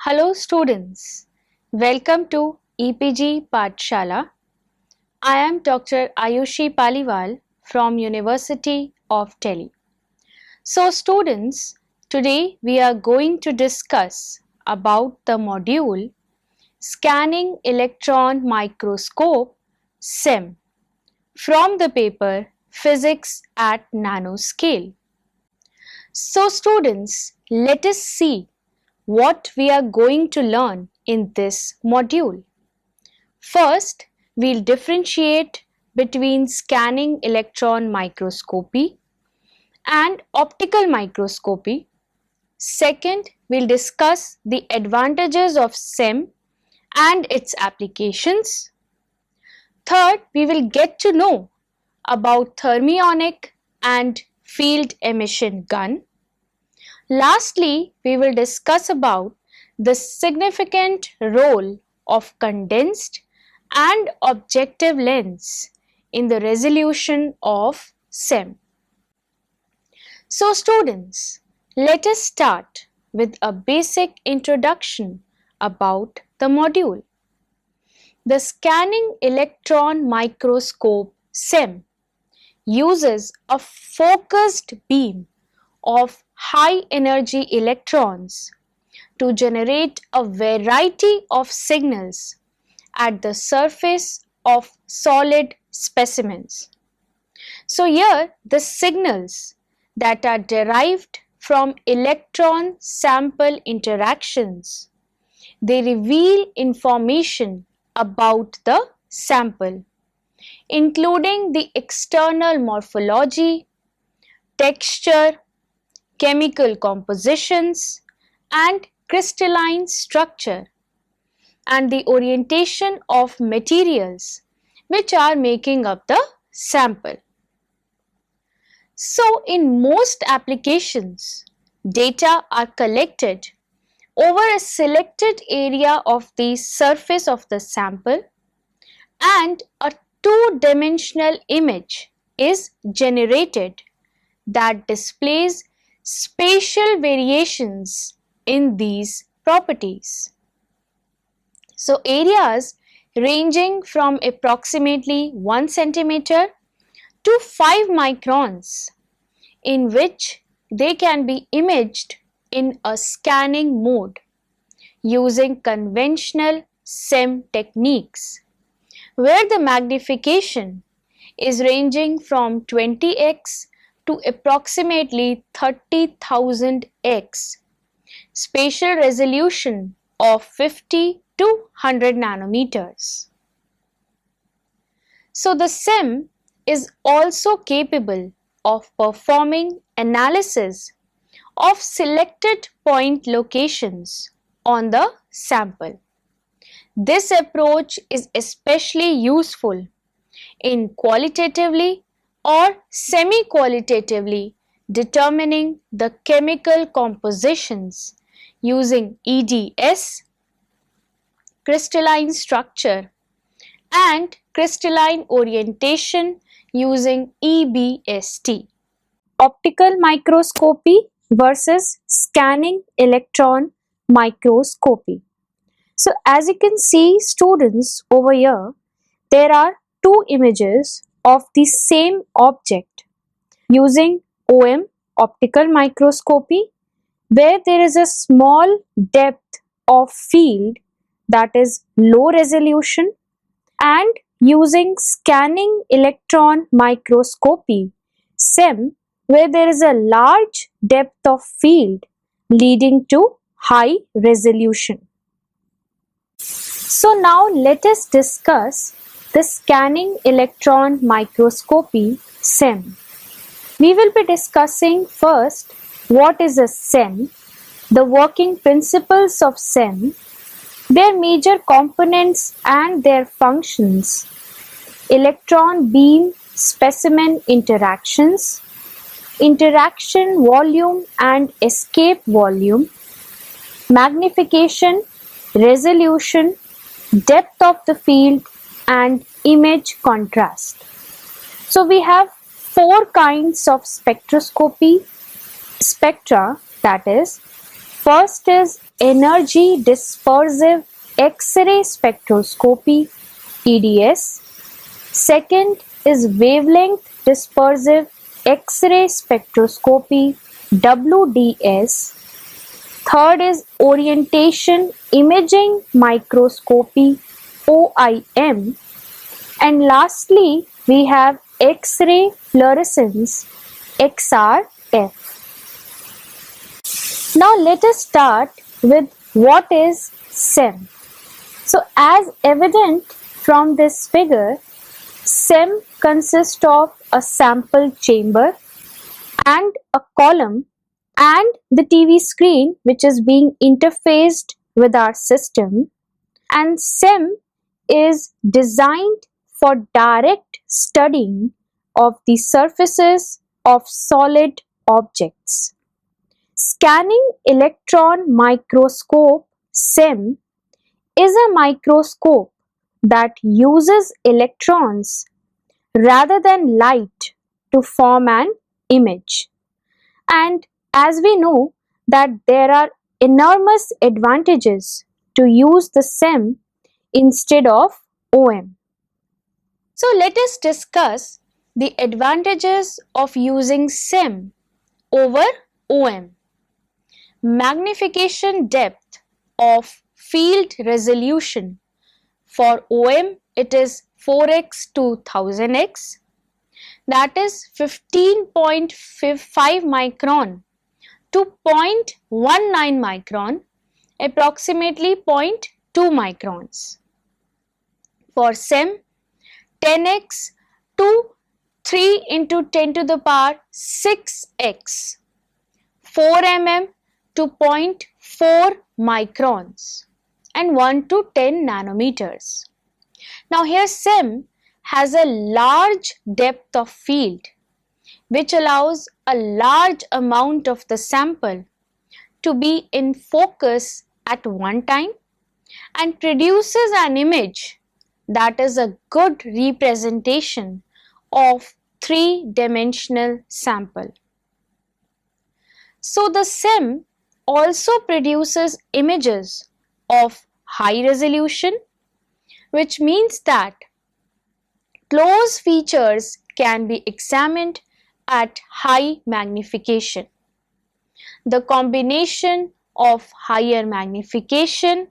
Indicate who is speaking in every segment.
Speaker 1: Hello students, welcome to EPG Pathshala. I am Dr. Ayushi Paliwal from University of Delhi. So students, today we are going to discuss about the module Scanning Electron Microscope SEM from the paper Physics at Nanoscale. So students, let us see what we are going to learn in this module. First, we'll differentiate between scanning electron microscopy and optical microscopy. Second, we'll discuss the advantages of SEM and its applications. Third, we will get to know about thermionic and field emission gun. Lastly, we will discuss about the significant role of condensed and objective lens in the resolution of SEM. So students, let us start with a basic introduction about the module. The Scanning Electron Microscope SEM uses a focused beam of high energy electrons to generate a variety of signals at the surface of solid specimens. So here the signals that are derived from electron sample interactions, they reveal information about the sample, including the external morphology, texture, chemical compositions and crystalline structure, and the orientation of materials which are making up the sample. So in most applications, data are collected over a selected area of the surface of the sample and a two-dimensional image is generated that displays spatial variations in these properties. So areas ranging from approximately 1 centimeter to 5 microns, in which they can be imaged in a scanning mode using conventional SEM techniques, where the magnification is ranging from 20x to approximately 30,000x, spatial resolution of 50 to 100 nanometers. So the SEM is also capable of performing analysis of selected point locations on the sample. This approach is especially useful in qualitatively or semi-qualitatively determining the chemical compositions using EDS, crystalline structure, and crystalline orientation using EBST. Optical microscopy versus scanning electron microscopy. So as you can see students over here, there are two images of the same object using OM optical microscopy, where there is a small depth of field that is low resolution, and using scanning electron microscopy SEM, where there is a large depth of field leading to high resolution. So now let us discuss the scanning electron microscopy SEM. We will be discussing first what is a SEM, the working principles of SEM, their major components and their functions, electron beam specimen interactions, interaction volume and escape volume, magnification, resolution, depth of the field and image contrast. So we have four kinds of spectroscopy spectra, that is First is energy dispersive X-ray spectroscopy, EDS. Second is wavelength dispersive X-ray spectroscopy, WDS. Third is orientation imaging microscopy, OIM. And lastly, we have X-ray fluorescence, XRF. Now let us start with what is SEM. So as evident from this figure, SEM consists of a sample chamber and a column and the TV screen which is being interfaced with our system, and SEM is designed for direct studying of the surfaces of solid objects. Scanning electron microscope SEM is a microscope that uses electrons rather than light to form an image. And as we know that there are enormous advantages to use the SEM instead of OM. So let us discuss the advantages of using SEM over OM. Magnification depth of field resolution. For OM, it is 4x to 1000x, that is 15.5 micron to 0.19 micron, approximately 0.2 microns. For SEM, 10x to 3 into 10 to the power 6x, 4 mm to 0.4 microns, and 1 to 10 nanometers. Now here SEM has a large depth of field which allows a large amount of the sample to be in focus at one time and produces an image that is a good representation of three-dimensional sample. So the SEM also produces images of high resolution, which means that close features can be examined at high magnification. The combination of higher magnification,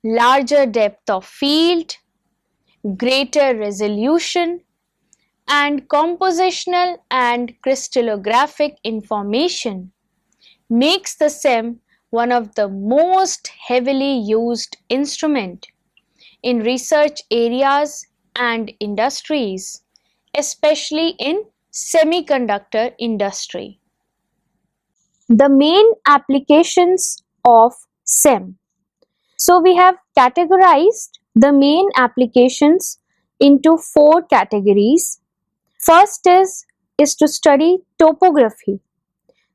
Speaker 1: larger depth of field, greater resolution, and compositional and crystallographic information makes the SEM one of the most heavily used instrument in research areas and industries, especially in semiconductor industry. The main applications of SEM. So we have categorized the main applications into 4 categories. First is to study topography,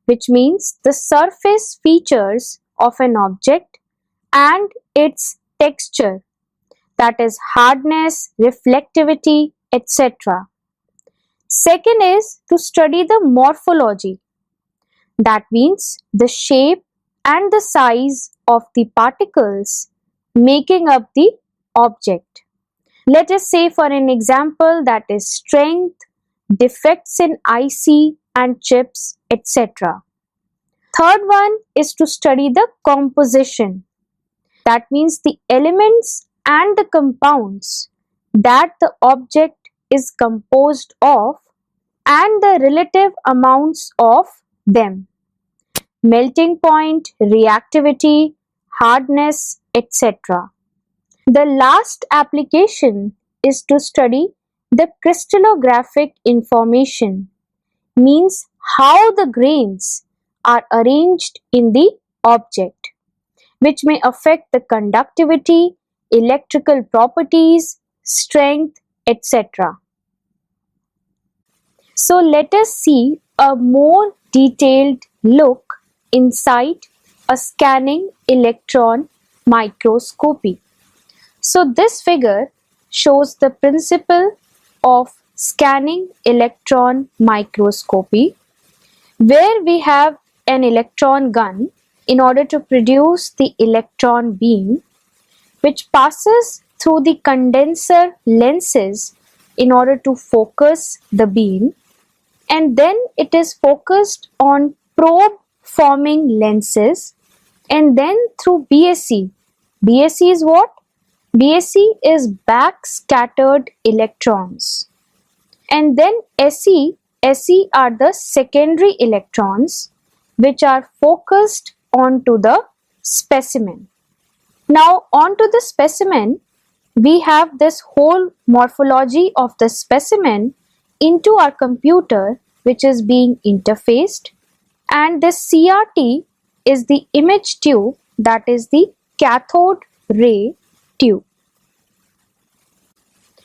Speaker 1: which means the surface features of an object and its texture, that is hardness, reflectivity, etc. Second is to study the morphology, that means the shape and the size of the particles making up the object. Let us say for an example that is strength, defects in IC and chips, etc. Third one is to study the composition, that means the elements and the compounds that the object is composed of and the relative amounts of them, melting point, reactivity, hardness, etc. The last application is to study the crystallographic information, means how the grains are arranged in the object, which may affect the conductivity, electrical properties, strength, etc. So let us see a more detailed look inside a scanning electron microscopy. So this figure shows the principle of scanning electron microscopy, where we have an electron gun in order to produce the electron beam, which passes through the condenser lenses in order to focus the beam, and then it is focused on probe forming lenses, and then through BSE. BSE is what? BSE is backscattered electrons. And then SE are the secondary electrons which are focused onto the specimen. Now onto the specimen, we have this whole morphology of the specimen into our computer, which is being interfaced, and this CRT is the image tube, that is the cathode ray tube.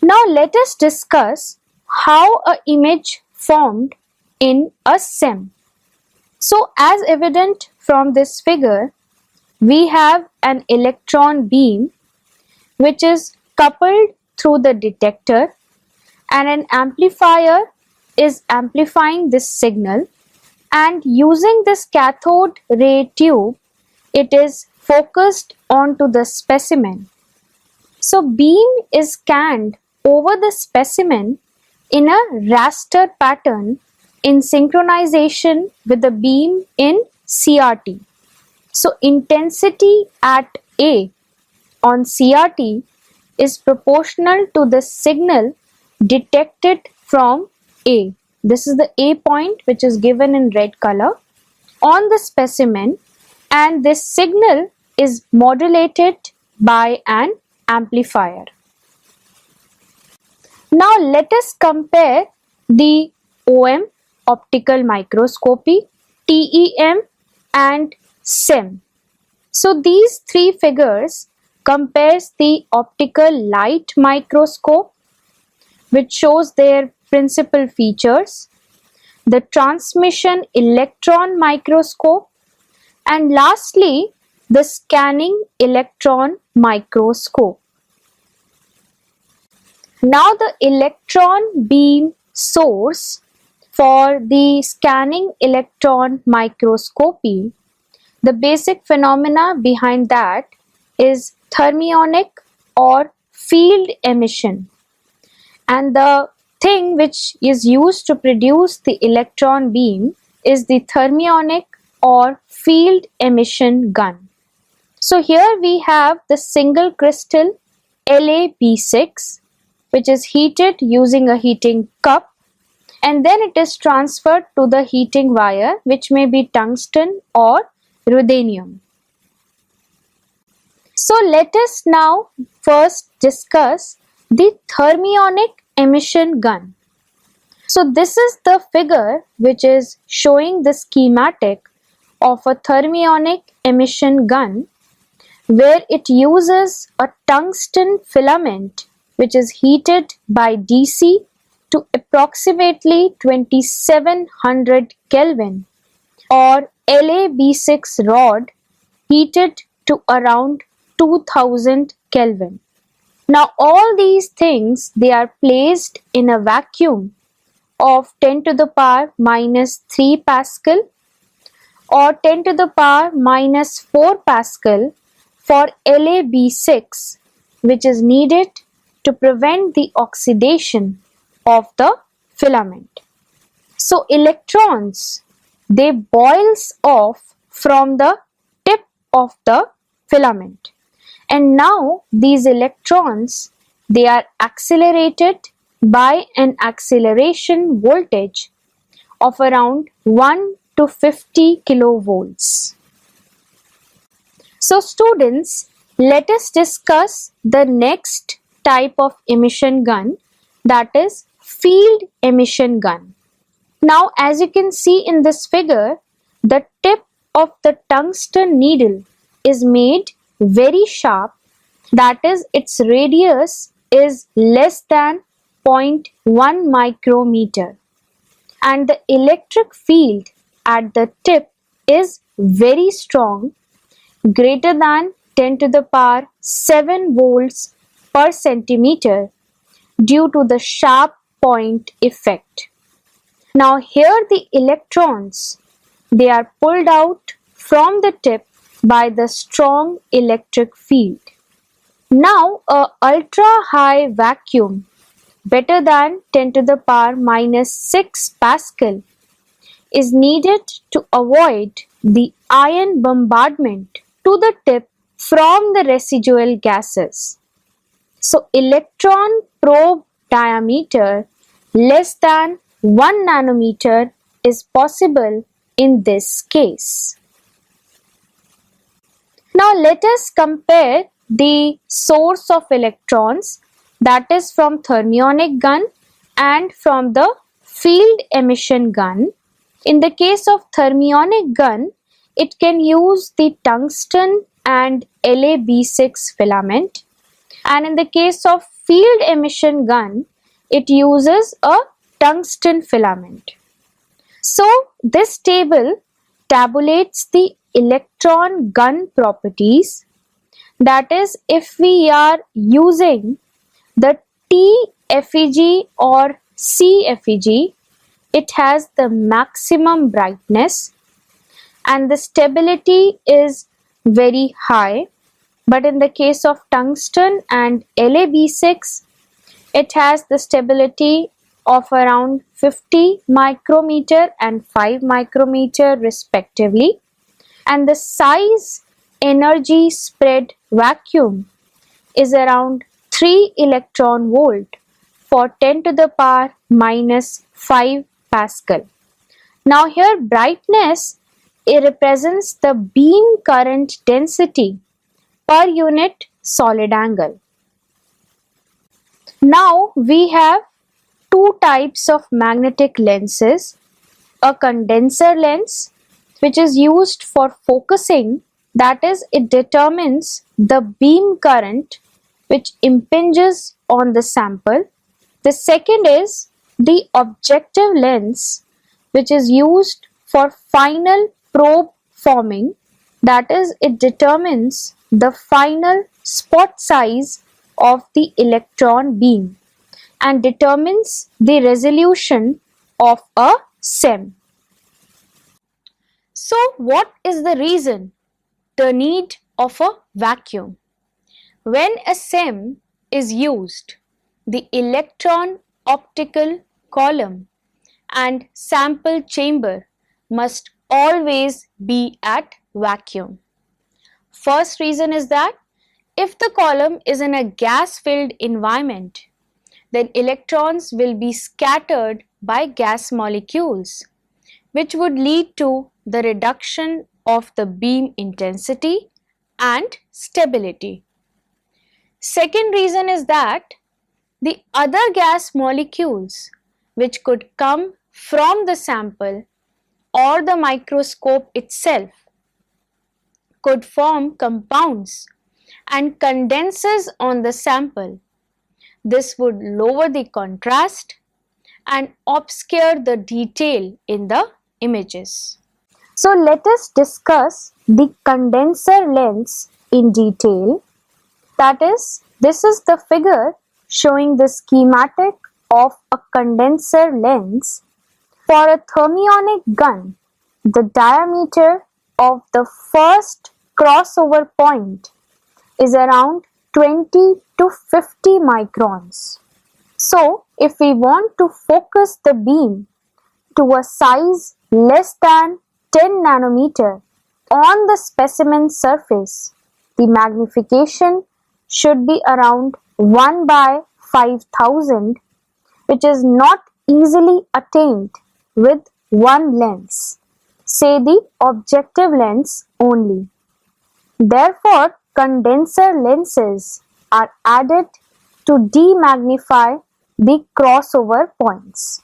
Speaker 1: Now let us discuss how an image formed in a SEM. So as evident from this figure, we have an electron beam which is coupled through the detector, and an amplifier is amplifying this signal, and using this cathode ray tube, it is focused onto the specimen. So beam is scanned over the specimen in a raster pattern in synchronization with the beam in CRT. So intensity at A on CRT is proportional to the signal detected from A. This is the A point, which is given in red color, on the specimen, and this signal is modulated by an amplifier. Now let us compare the OM, optical microscopy, TEM and SEM. So these three figures compares the optical light microscope, which shows their principal features, the transmission electron microscope, and lastly the scanning electron microscope. Now the electron beam source for the scanning electron microscopy, the basic phenomena behind that is thermionic or field emission, and the thing which is used to produce the electron beam is the thermionic or field emission gun. So here we have the single crystal LaB6, which is heated using a heating cup, and then it is transferred to the heating wire, which may be tungsten or ruthenium. So let us now first discuss the thermionic emission gun. So this is the figure which is showing the schematic of a thermionic emission gun, where it uses a tungsten filament which is heated by DC to approximately 2700 Kelvin, or LaB6 rod heated to around 2000 Kelvin. Now all these things, they are placed in a vacuum of 10 to the power minus 3 Pascal or 10 to the power minus 4 Pascal for LaB6, which is needed to prevent the oxidation of the filament. So electrons, they boils off from the tip of the filament, and now these electrons, they are accelerated by an acceleration voltage of around 1 to 50 kilovolts. So students, let us discuss the next type of emission gun, that is field emission gun. Now as you can see in this figure, the tip of the tungsten needle is made very sharp, that is its radius is less than 0.1 micrometer, and the electric field at the tip is very strong, greater than 10 to the power 7 volts per centimeter, due to the sharp point effect. Now here the electrons, they are pulled out from the tip by the strong electric field. Now, a ultra-high vacuum better than 10 to the power minus 6 Pascal is needed to avoid the ion bombardment to the tip from the residual gases. So, electron probe diameter less than 1 nanometer is possible in this case. Now, let us compare the source of electrons, that is from thermionic gun and from the field emission gun. In the case of thermionic gun, it can use the tungsten and LaB6 filament, and in the case of field emission gun, it uses a tungsten filament. So this table tabulates the electron gun properties. That is, if we are using the TFEG or CFEG, it has the maximum brightness and the stability is very high. But in the case of tungsten and LaB6, it has the stability of around 50 micrometer and 5 micrometer respectively, and the size energy spread vacuum is around 3 electron volt for 10 to the power minus 5 Pascal. Now here brightness, it represents the beam current density per unit solid angle. Now we have two types of magnetic lenses, a condenser lens which is used for focusing, that is, it determines the beam current which impinges on the sample. The second is the objective lens which is used for final probe forming, that is, it determines the final spot size of the electron beam and determines the resolution of a SEM. So what is the reason? The need of a vacuum. When a SEM is used, the electron optical column and sample chamber must always be at vacuum. First reason is that if the column is in a gas-filled environment, then electrons will be scattered by gas molecules, which would lead to the reduction of the beam intensity and stability. Second reason is that the other gas molecules which could come from the sample or the microscope itself could form compounds and condenses on the sample. This would lower the contrast and obscure the detail in the images. So let us discuss the condenser lens in detail. That is, this is the figure showing the schematic of a condenser lens. For a thermionic gun, the diameter of the first crossover point is around 20 to 50 microns. So, if we want to focus the beam to a size less than 10 nanometer on the specimen surface, the magnification should be around 1 by 5000, which is not easily attained with one lens, say the objective lens only. Therefore, condenser lenses are added to demagnify the crossover points,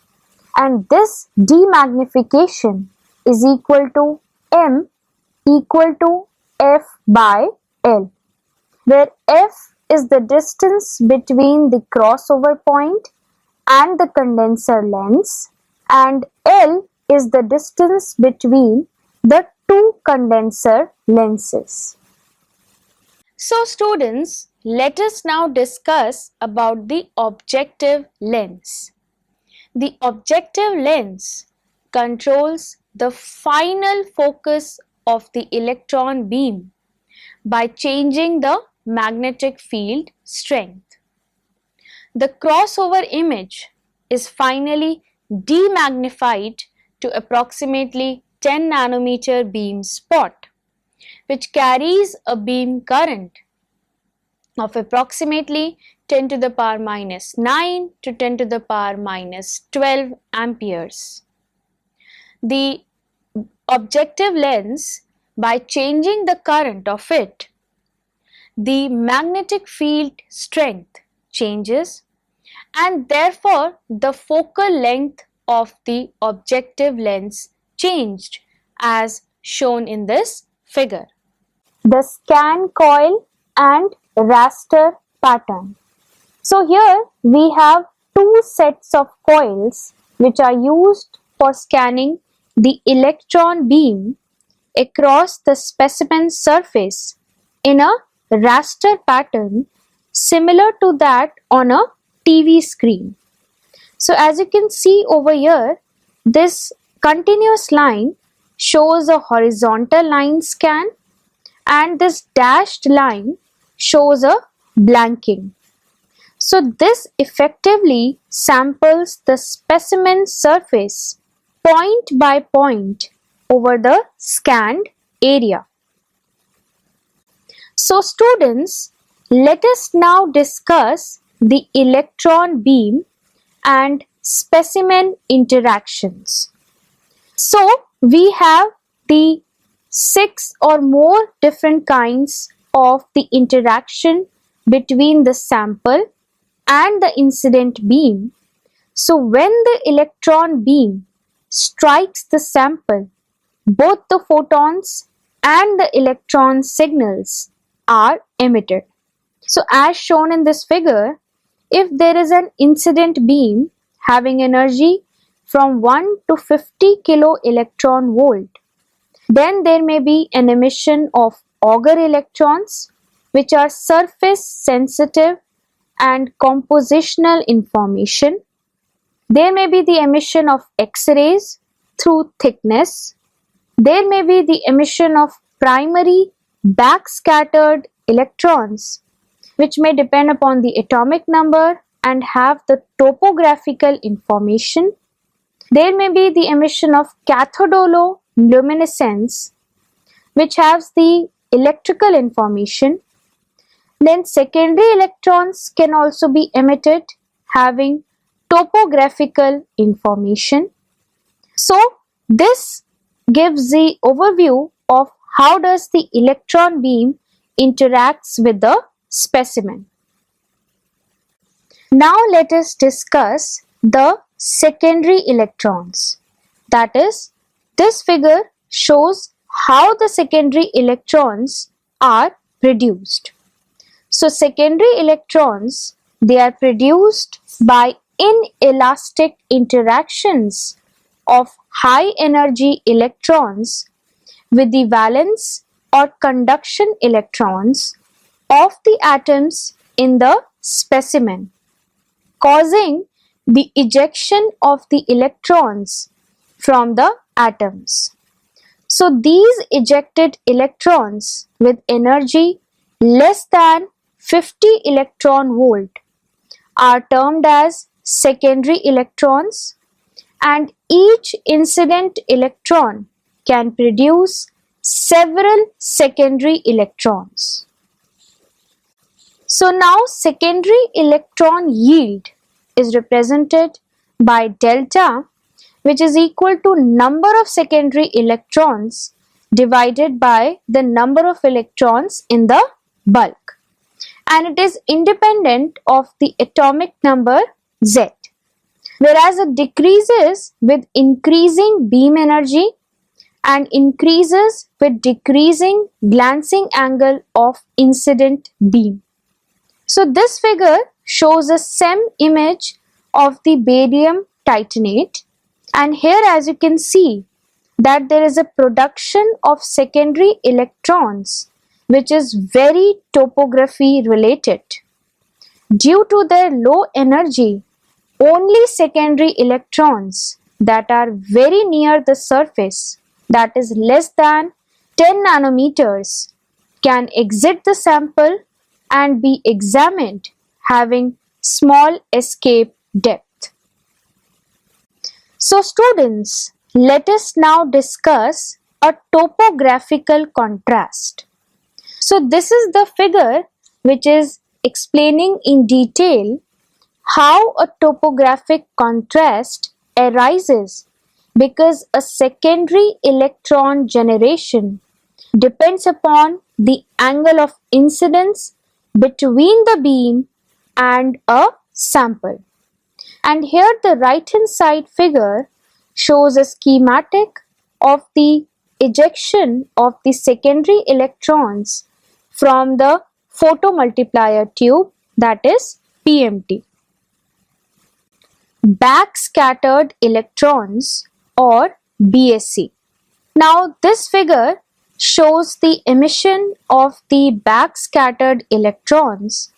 Speaker 1: and this demagnification is equal to M equal to F by L, where F is the distance between the crossover point and the condenser lens, and L is the distance between the two condenser lenses. So students, let us now discuss about the objective lens. The objective lens controls the final focus of the electron beam by changing the magnetic field strength. The crossover image is finally demagnified to approximately 10 nanometer beam spot, which carries a beam current of approximately 10 to the power minus 9 to 10 to the power minus 12 amperes. The objective lens, by changing the current of it, the magnetic field strength changes, and therefore the focal length of the objective lens changed as shown in this figure. The scan coil and raster pattern. So here we have two sets of coils which are used for scanning the electron beam across the specimen surface in a raster pattern similar to that on a TV screen. So as you can see over here, this continuous line shows a horizontal line scan and this dashed line shows a blanking. So this effectively samples the specimen surface point by point over the scanned area. So students, let us now discuss the electron beam and specimen interactions. So we have the 6 or more different kinds of the interaction between the sample and the incident beam. So when the electron beam strikes the sample, both the photons and the electron signals are emitted. So as shown in this figure, if there is an incident beam having energy from 1 to 50 kilo electron volt, then there may be an emission of Auger electrons, which are surface sensitive and compositional information. There may be the emission of X-rays through thickness. There may be the emission of primary backscattered electrons, which may depend upon the atomic number and have the topographical information. There may be the emission of cathodoluminescence, which has the electrical information. Then secondary electrons can also be emitted having topographical information. So this gives the overview of how does the electron beam interacts with the specimen. Now let us discuss the secondary electrons. That is, this figure shows how the secondary electrons are produced. So secondary electrons, they are produced by inelastic interactions of high energy electrons with the valence or conduction electrons of the atoms in the specimen, causing the ejection of the electrons from the atoms. So these ejected electrons with energy less than 50 electron volt are termed as secondary electrons, and each incident electron can produce several secondary electrons. So now secondary electron yield is represented by delta, which is equal to number of secondary electrons divided by the number of electrons in the bulk, and it is independent of the atomic number Z, whereas it decreases with increasing beam energy and increases with decreasing glancing angle of incident beam. So this figure shows a SEM image of the barium titanate, and here as you can see that there is a production of secondary electrons which is very topography related. Due to their low energy, only secondary electrons that are very near the surface, that is less than 10 nanometers can exit the sample and be examined having small escape depth. So students, let us now discuss a topographical contrast. So this is the figure which is explaining in detail how a topographic contrast arises because a secondary electron generation depends upon the angle of incidence between the beam and a sample. And here the right hand side figure shows a schematic of the ejection of the secondary electrons from the photomultiplier tube, that is PMT. Backscattered electrons or BSE. Now this figure shows the emission of the backscattered electrons,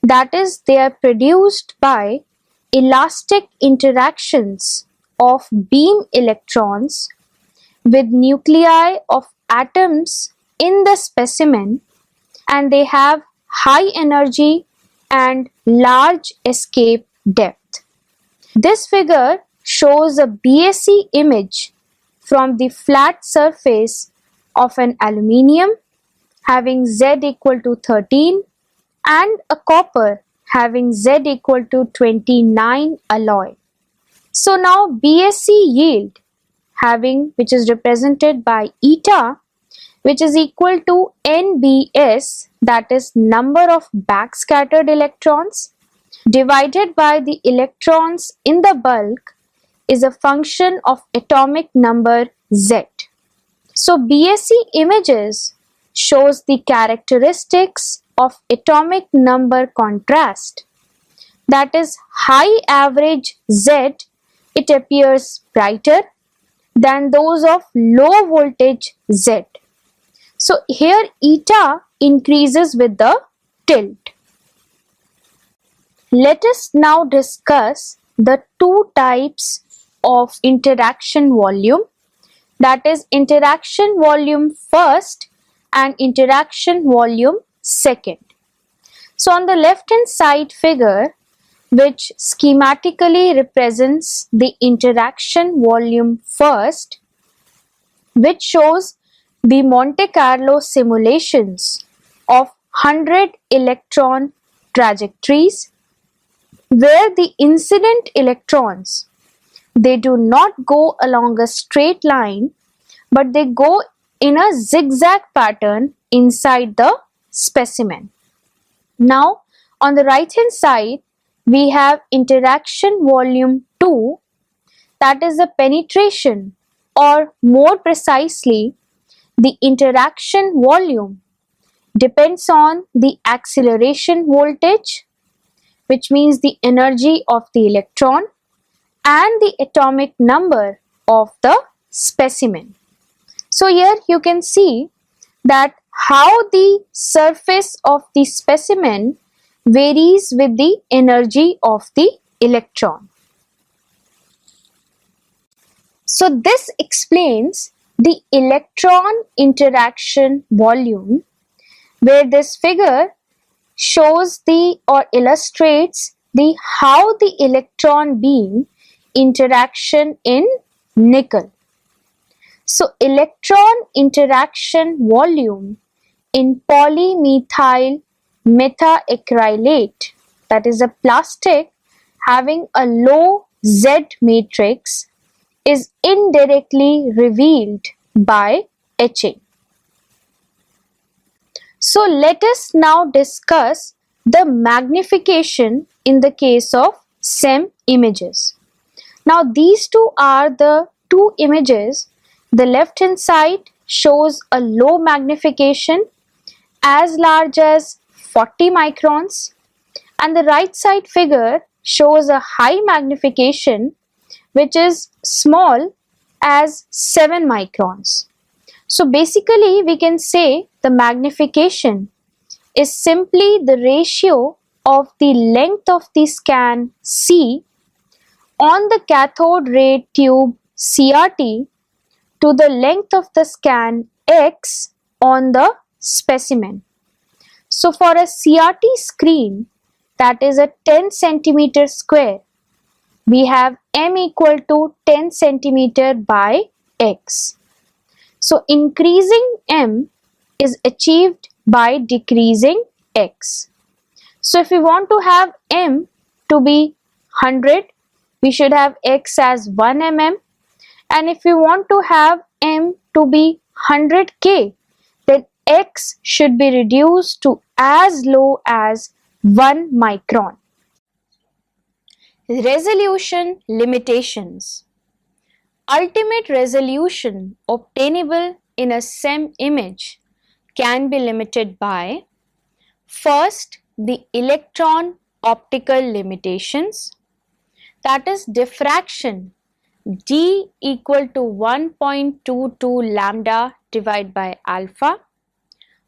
Speaker 1: that is, they are produced by elastic interactions of beam electrons with nuclei of atoms in the specimen, and they have high energy and large escape depth. This figure shows a BSE image from the flat surface of an aluminium having Z equal to 13 and a copper having Z equal to 29 alloy. So now BSE yield having, which is represented by eta, which is equal to NBS, that is number of backscattered electrons, divided by the electrons in the bulk, is a function of atomic number Z. So BSE images shows the characteristics of atomic number contrast, that is high average Z, it appears brighter than those of low voltage Z. So here eta increases with the tilt. Let us now discuss the two types of interaction volume, that is interaction volume first and interaction volume second. So on the left hand side figure, which schematically represents the interaction volume first, which shows the Monte Carlo simulations of 100 electron trajectories where the incident electrons, they do not go along a straight line, but they go in a zigzag pattern inside the specimen. Now on the right hand side, we have interaction volume 2, that is the penetration, or more precisely the interaction volume depends on the acceleration voltage, which means the energy of the electron, and the atomic number of the specimen. So here you can see that how the surface of the specimen varies with the energy of the electron. So this explains the electron interaction volume, where this figure shows the or illustrates the how the electron beam interaction in nickel. So electron interaction volume in polymethyl metaacrylate, that is a plastic having a low Z matrix, is indirectly revealed by etching. So let us now discuss the magnification in the case of SEM images. Now these two are the two images. The left hand side shows a low magnification as large as 40 microns, and the right side figure shows a high magnification which is small as 7 microns. So basically we can say the magnification is simply the ratio of the length of the scan C on the cathode ray tube CRT to the length of the scan X on the specimen. So for a CRT screen that is a 10 centimeter square, we have M equal to 10 centimeter by X. So increasing M is achieved by decreasing X. So if we want to have M to be 100, we should have X as 1 mm, and if we want to have M to be 100 K, then X should be reduced to as low as 1 micron. Resolution limitations. Ultimate resolution obtainable in a SEM image can be limited by: first, the electron optical limitations, that is diffraction d equal to 1.22 lambda divided by alpha.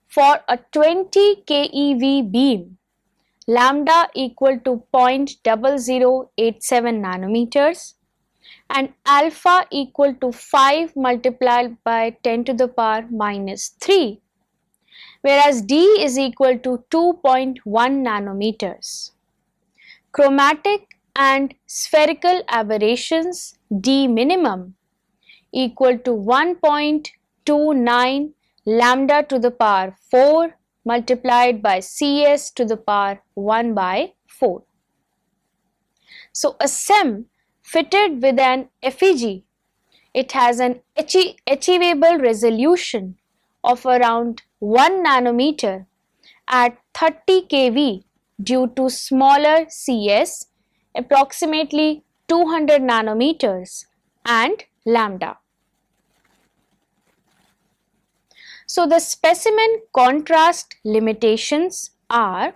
Speaker 1: For a 20 keV beam, lambda equal to 0.0087 nanometers and alpha equal to 5 multiplied by 10 to the power minus 3, whereas d is equal to 2.1 nanometers. Chromatic and spherical aberrations d minimum equal to 1.29 lambda to the power 4 multiplied by Cs to the power 1 by 4. So a SEM fitted with an effigy, it has an achievable resolution of around 1 nanometer at 30 kV due to smaller Cs, approximately 200 nanometers, and lambda. So the specimen contrast limitations are: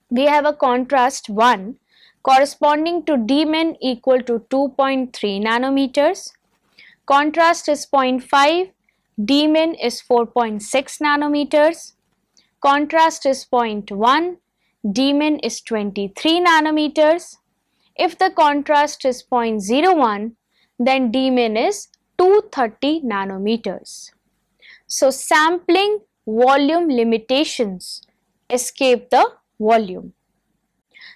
Speaker 1: we have a contrast 1 corresponding to Dmin equal to 2.3 nanometers, contrast is 0.5, Dmin is 4.6 nanometers, contrast is 0.1, Dmin is 23 nanometers. If the contrast is 0.01, then Dmin is 230 nanometers. So sampling volume limitations escape the volume.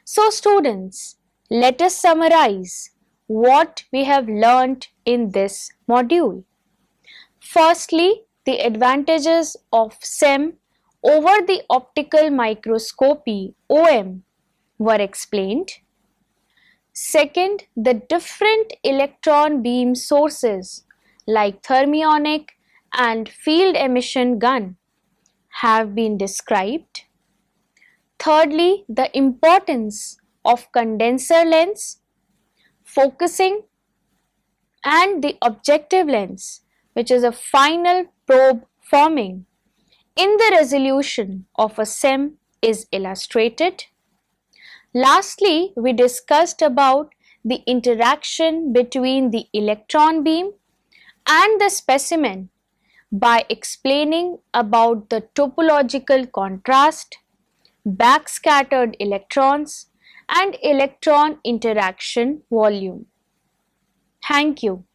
Speaker 1: So students, let us summarize what we have learnt in this module. Firstly, the advantages of SEM over the optical microscopy OM were explained. Second, the different electron beam sources like thermionic and field emission gun have been described. Thirdly, the importance of condenser lens, focusing, and the objective lens, which is a final probe forming in the resolution of a SEM, is illustrated. Lastly, we discussed about the interaction between the electron beam and the specimen by explaining about the topological contrast, backscattered electrons, and electron interaction volume. Thank you.